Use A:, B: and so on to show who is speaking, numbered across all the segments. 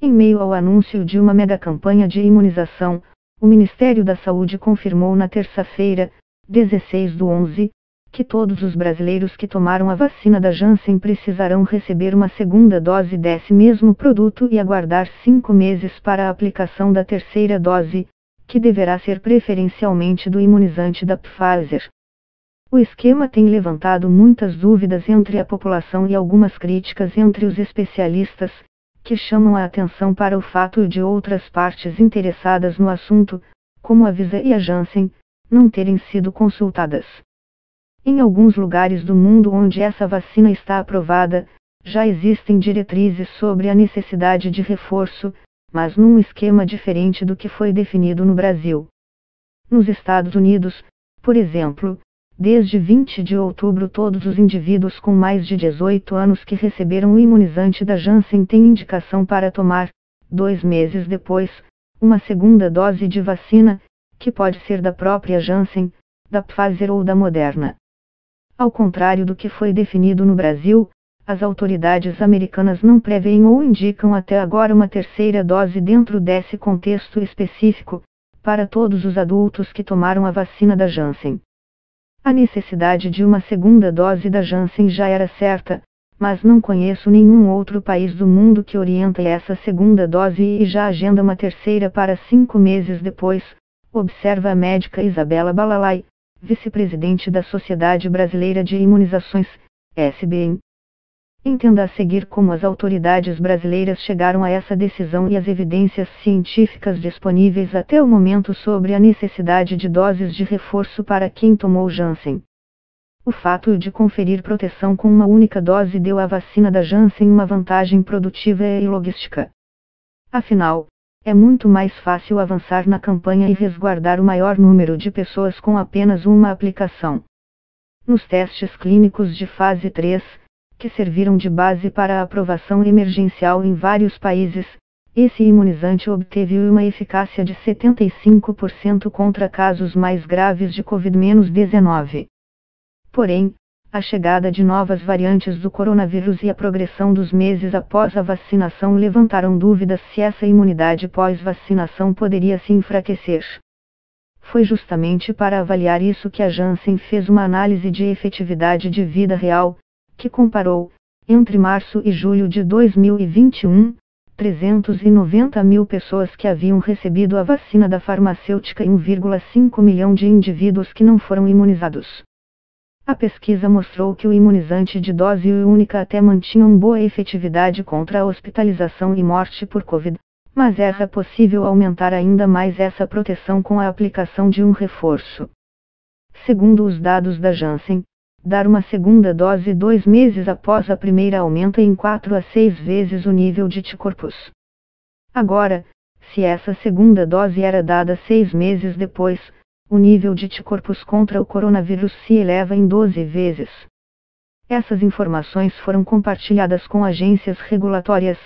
A: Em meio ao anúncio de uma mega-campanha de imunização, o Ministério da Saúde confirmou na terça-feira, 16/11, que todos os brasileiros que tomaram a vacina da Janssen precisarão receber uma segunda dose desse mesmo produto e aguardar 5 meses para a aplicação da terceira dose, que deverá ser preferencialmente do imunizante da Pfizer. O esquema tem levantado muitas dúvidas entre a população e algumas críticas entre os especialistas, que chamam a atenção para o fato de outras partes interessadas no assunto, como a Visa e a Janssen, não terem sido consultadas. Em alguns lugares do mundo onde essa vacina está aprovada, já existem diretrizes sobre a necessidade de reforço, mas num esquema diferente do que foi definido no Brasil. Nos Estados Unidos, por exemplo, desde 20 de outubro todos os indivíduos com mais de 18 anos que receberam o imunizante da Janssen têm indicação para tomar, 2 meses depois, uma segunda dose de vacina, que pode ser da própria Janssen, da Pfizer ou da Moderna. Ao contrário do que foi definido no Brasil, as autoridades americanas não preveem ou indicam até agora uma terceira dose dentro desse contexto específico, para todos os adultos que tomaram a vacina da Janssen. A necessidade de uma segunda dose da Janssen já era certa, mas não conheço nenhum outro país do mundo que orienta essa segunda dose e já agenda uma terceira para 5 meses depois, observa a médica Isabela Balalai, vice-presidente da Sociedade Brasileira de Imunizações, SBIM. Entenda a seguir como as autoridades brasileiras chegaram a essa decisão e as evidências científicas disponíveis até o momento sobre a necessidade de doses de reforço para quem tomou Janssen. O fato de conferir proteção com uma única dose deu à vacina da Janssen uma vantagem produtiva e logística. Afinal, é muito mais fácil avançar na campanha e resguardar o maior número de pessoas com apenas uma aplicação. Nos testes clínicos de fase 3, que serviram de base para a aprovação emergencial em vários países, esse imunizante obteve uma eficácia de 75% contra casos mais graves de Covid-19. Porém, a chegada de novas variantes do coronavírus e a progressão dos meses após a vacinação levantaram dúvidas se essa imunidade pós-vacinação poderia se enfraquecer. Foi justamente para avaliar isso que a Janssen fez uma análise de efetividade de vida real, que comparou, entre março e julho de 2021, 390 mil pessoas que haviam recebido a vacina da farmacêutica e 1,5 milhão de indivíduos que não foram imunizados. A pesquisa mostrou que o imunizante de dose única até mantinha uma boa efetividade contra a hospitalização e morte por Covid, mas era possível aumentar ainda mais essa proteção com a aplicação de um reforço. Segundo os dados da Janssen, dar uma segunda dose 2 meses após a primeira aumenta em 4 a 6 vezes o nível de anticorpos. Agora, se essa segunda dose era dada 6 meses depois, o nível de anticorpos contra o coronavírus se eleva em 12 vezes. Essas informações foram compartilhadas com agências regulatórias,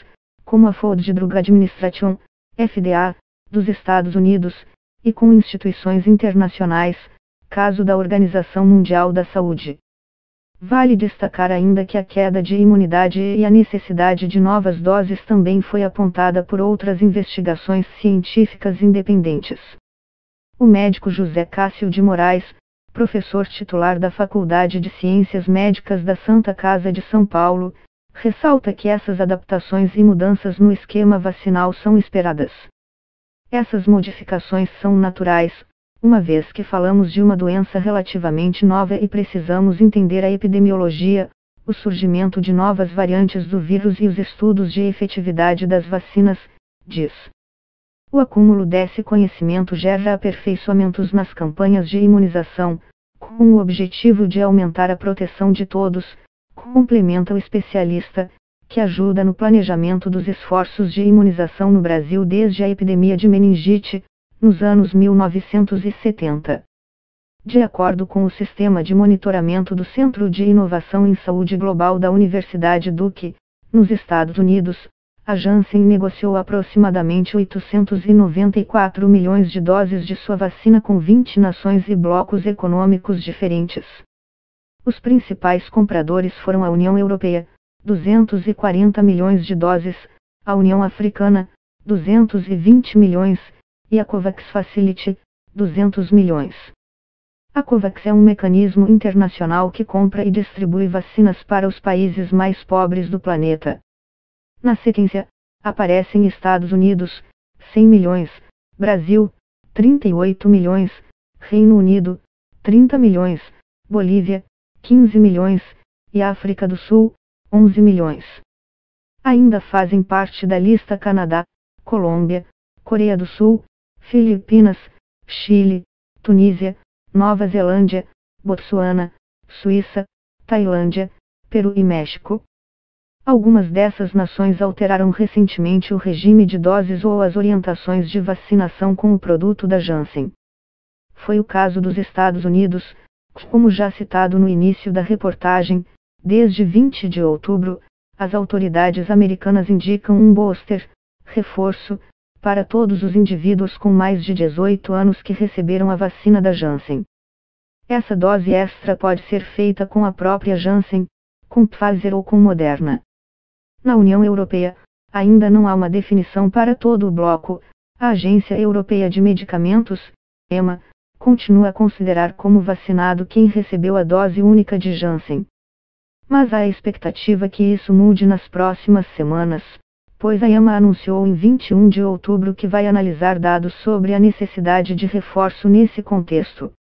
A: como a Food and Drug Administration, FDA, dos Estados Unidos, e com instituições internacionais, caso da Organização Mundial da Saúde. Vale destacar ainda que a queda de imunidade e a necessidade de novas doses também foi apontada por outras investigações científicas independentes. O médico José Cássio de Moraes, professor titular da Faculdade de Ciências Médicas da Santa Casa de São Paulo, ressalta que essas adaptações e mudanças no esquema vacinal são esperadas. Essas modificações são naturais, uma vez que falamos de uma doença relativamente nova e precisamos entender a epidemiologia, o surgimento de novas variantes do vírus e os estudos de efetividade das vacinas, diz. O acúmulo desse conhecimento gera aperfeiçoamentos nas campanhas de imunização, com o objetivo de aumentar a proteção de todos, complementa o especialista, que ajuda no planejamento dos esforços de imunização no Brasil desde a epidemia de meningite, nos anos 1970. De acordo com o sistema de monitoramento do Centro de Inovação em Saúde Global da Universidade Duke, nos Estados Unidos, a Janssen negociou aproximadamente 894 milhões de doses de sua vacina com 20 nações e blocos econômicos diferentes. Os principais compradores foram a União Europeia, 240 milhões de doses, a União Africana, 220 milhões, e a COVAX Facility, 200 milhões. A COVAX é um mecanismo internacional que compra e distribui vacinas para os países mais pobres do planeta. Na sequência, aparecem Estados Unidos, 100 milhões, Brasil, 38 milhões, Reino Unido, 30 milhões, Bolívia, 15 milhões, e África do Sul, 11 milhões. Ainda fazem parte da lista Canadá, Colômbia, Coreia do Sul, Filipinas, Chile, Tunísia, Nova Zelândia, Botsuana, Suíça, Tailândia, Peru e México. Algumas dessas nações alteraram recentemente o regime de doses ou as orientações de vacinação com o produto da Janssen. Foi o caso dos Estados Unidos, como já citado no início da reportagem. Desde 20 de outubro, as autoridades americanas indicam um booster, reforço, para todos os indivíduos com mais de 18 anos que receberam a vacina da Janssen. Essa dose extra pode ser feita com a própria Janssen, com Pfizer ou com Moderna. Na União Europeia, ainda não há uma definição para todo o bloco. A Agência Europeia de Medicamentos, EMA, continua a considerar como vacinado quem recebeu a dose única de Janssen. Mas há a expectativa que isso mude nas próximas semanas, pois a EMA anunciou em 21 de outubro que vai analisar dados sobre a necessidade de reforço nesse contexto.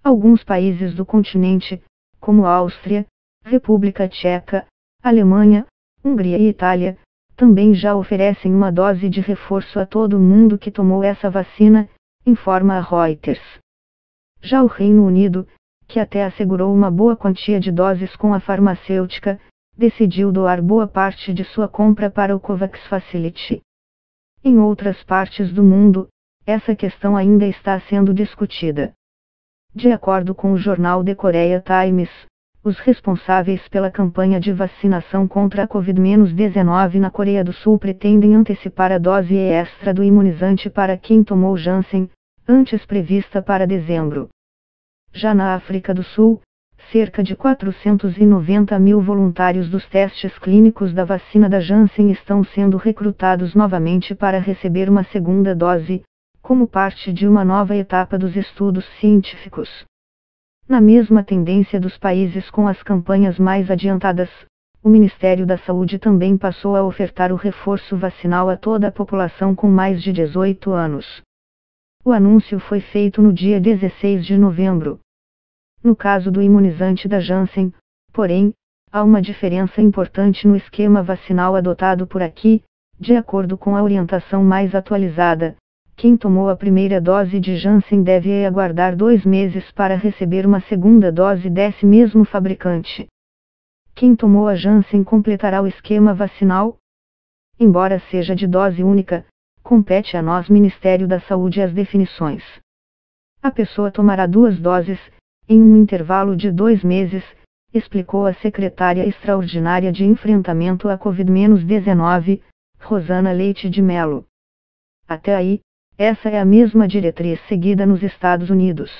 A: Alguns países do continente, como Áustria, República Tcheca, Alemanha, Hungria e Itália, também já oferecem uma dose de reforço a todo mundo que tomou essa vacina, informa a Reuters. Já o Reino Unido, que até assegurou uma boa quantia de doses com a farmacêutica, decidiu doar boa parte de sua compra para o COVAX Facility. Em outras partes do mundo, essa questão ainda está sendo discutida. De acordo com o jornal The Korea Times, os responsáveis pela campanha de vacinação contra a Covid-19 na Coreia do Sul pretendem antecipar a dose extra do imunizante para quem tomou Janssen, antes prevista para dezembro. Já na África do Sul, cerca de 490 mil voluntários dos testes clínicos da vacina da Janssen estão sendo recrutados novamente para receber uma segunda dose, como parte de uma nova etapa dos estudos científicos. Na mesma tendência dos países com as campanhas mais adiantadas, o Ministério da Saúde também passou a ofertar o reforço vacinal a toda a população com mais de 18 anos. O anúncio foi feito no dia 16 de novembro. No caso do imunizante da Janssen, porém, há uma diferença importante no esquema vacinal adotado por aqui. De acordo com a orientação mais atualizada, quem tomou a primeira dose de Janssen deve aguardar 2 meses para receber uma segunda dose desse mesmo fabricante. Quem tomou a Janssen completará o esquema vacinal? Embora seja de dose única, compete a nós Ministério da Saúde as definições. A pessoa tomará 2 doses, em um intervalo de 2 meses, explicou a secretária extraordinária de enfrentamento à Covid-19, Rosana Leite de Mello. Até aí, essa é a mesma diretriz seguida nos Estados Unidos.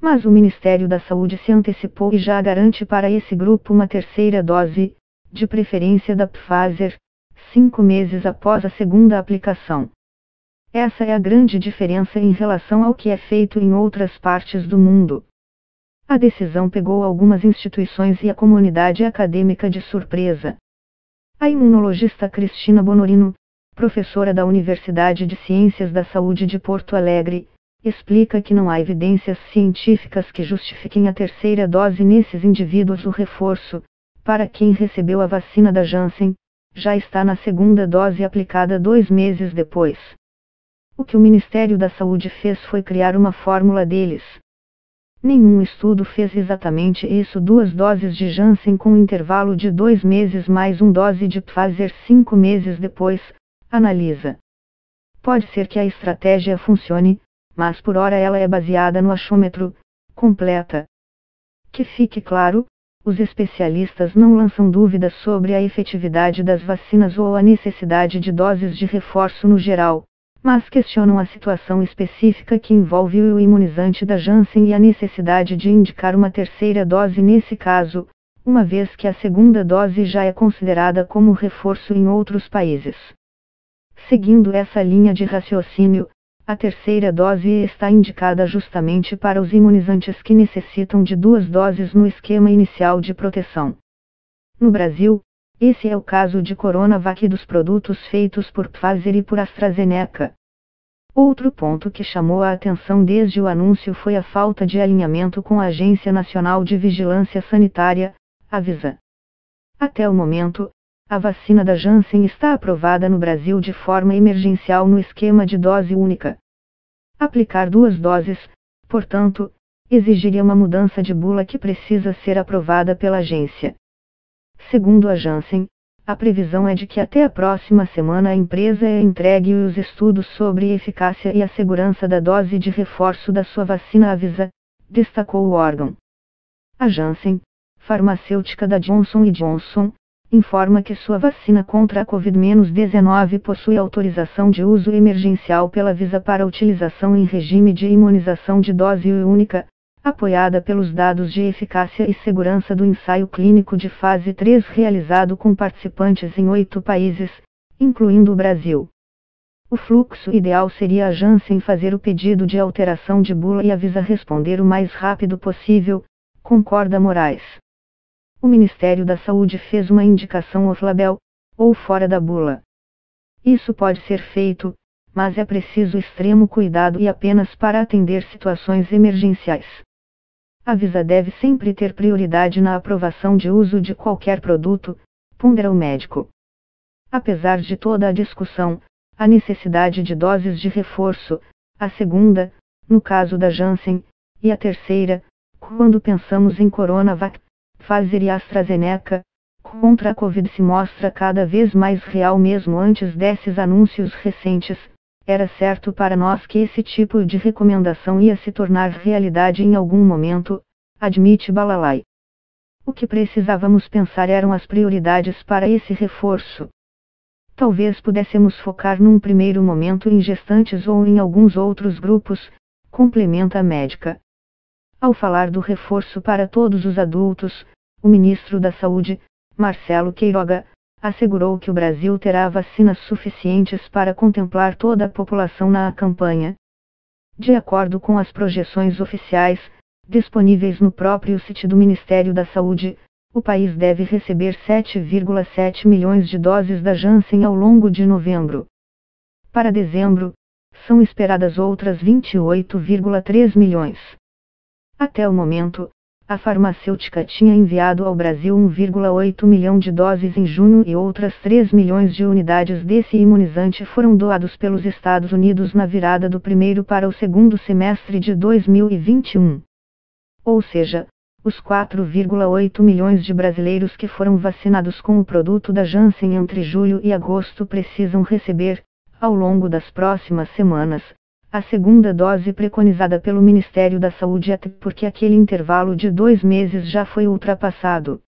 A: Mas o Ministério da Saúde se antecipou e já garante para esse grupo uma terceira dose, de preferência da Pfizer, 5 meses após a segunda aplicação. Essa é a grande diferença em relação ao que é feito em outras partes do mundo. A decisão pegou algumas instituições e a comunidade acadêmica de surpresa. A imunologista Cristina Bonorino, professora da Universidade de Ciências da Saúde de Porto Alegre, explica que não há evidências científicas que justifiquem a terceira dose nesses indivíduos. O reforço, para quem recebeu a vacina da Janssen, já está na segunda dose aplicada 2 meses depois. O que o Ministério da Saúde fez foi criar uma fórmula deles. Nenhum estudo fez exatamente isso. 2 doses de Janssen com intervalo de 2 meses mais 1 dose de Pfizer 5 meses depois, analisa. Pode ser que a estratégia funcione, mas por hora ela é baseada no achômetro, completa. Que fique claro, os especialistas não lançam dúvidas sobre a efetividade das vacinas ou a necessidade de doses de reforço no geral, mas questionam a situação específica que envolve o imunizante da Janssen e a necessidade de indicar uma terceira dose nesse caso, uma vez que a segunda dose já é considerada como reforço em outros países. Seguindo essa linha de raciocínio, a terceira dose está indicada justamente para os imunizantes que necessitam de 2 doses no esquema inicial de proteção. No Brasil, esse é o caso de Coronavac e dos produtos feitos por Pfizer e por AstraZeneca. Outro ponto que chamou a atenção desde o anúncio foi a falta de alinhamento com a Agência Nacional de Vigilância Sanitária, Anvisa. Até o momento, a vacina da Janssen está aprovada no Brasil de forma emergencial no esquema de dose única. Aplicar 2 doses, portanto, exigiria uma mudança de bula que precisa ser aprovada pela agência. Segundo a Janssen, a previsão é de que até a próxima semana a empresa entregue os estudos sobre eficácia e a segurança da dose de reforço da sua vacina Anvisa, destacou o órgão. A Janssen, farmacêutica da Johnson & Johnson, informa que sua vacina contra a Covid-19 possui autorização de uso emergencial pela Anvisa para utilização em regime de imunização de dose única, apoiada pelos dados de eficácia e segurança do ensaio clínico de fase 3 realizado com participantes em 8 países, incluindo o Brasil. O fluxo ideal seria a Janssen fazer o pedido de alteração de bula e a Anvisa responder o mais rápido possível, concorda Moraes. O Ministério da Saúde fez uma indicação off-label, ou fora da bula. Isso pode ser feito, mas é preciso extremo cuidado e apenas para atender situações emergenciais. A Anvisa deve sempre ter prioridade na aprovação de uso de qualquer produto, pondera o médico. Apesar de toda a discussão, a necessidade de doses de reforço, a segunda, no caso da Janssen, e a terceira, quando pensamos em Coronavac, Pfizer e AstraZeneca, contra a Covid se mostra cada vez mais real mesmo antes desses anúncios recentes. Era certo para nós que esse tipo de recomendação ia se tornar realidade em algum momento, admite Balalai. O que precisávamos pensar eram as prioridades para esse reforço. Talvez pudéssemos focar num primeiro momento em gestantes ou em alguns outros grupos, complementa a médica. Ao falar do reforço para todos os adultos, o ministro da Saúde, Marcelo Queiroga, assegurou que o Brasil terá vacinas suficientes para contemplar toda a população na campanha. De acordo com as projeções oficiais, disponíveis no próprio site do Ministério da Saúde, o país deve receber 7,7 milhões de doses da Janssen ao longo de novembro. Para dezembro, são esperadas outras 28,3 milhões. Até o momento, a farmacêutica tinha enviado ao Brasil 1,8 milhão de doses em junho e outras 3 milhões de unidades desse imunizante foram doados pelos Estados Unidos na virada do primeiro para o segundo semestre de 2021. Ou seja, os 4,8 milhões de brasileiros que foram vacinados com o produto da Janssen entre julho e agosto precisam receber, ao longo das próximas semanas, a segunda dose preconizada pelo Ministério da Saúde, até porque aquele intervalo de 2 meses já foi ultrapassado.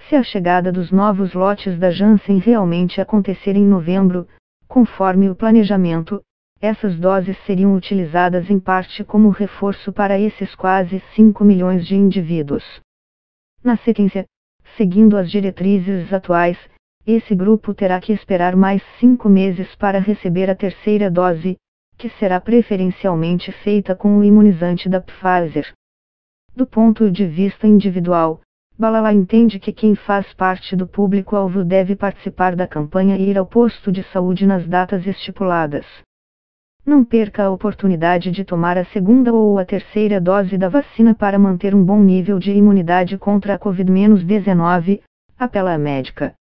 A: Se a chegada dos novos lotes da Janssen realmente acontecer em novembro, conforme o planejamento, essas doses seriam utilizadas em parte como reforço para esses quase 5 milhões de indivíduos. Na sequência, seguindo as diretrizes atuais, esse grupo terá que esperar mais 5 meses para receber a terceira dose, que será preferencialmente feita com o imunizante da Pfizer. Do ponto de vista individual, Balala entende que quem faz parte do público-alvo deve participar da campanha e ir ao posto de saúde nas datas estipuladas. Não perca a oportunidade de tomar a segunda ou a terceira dose da vacina para manter um bom nível de imunidade contra a Covid-19, apela a médica.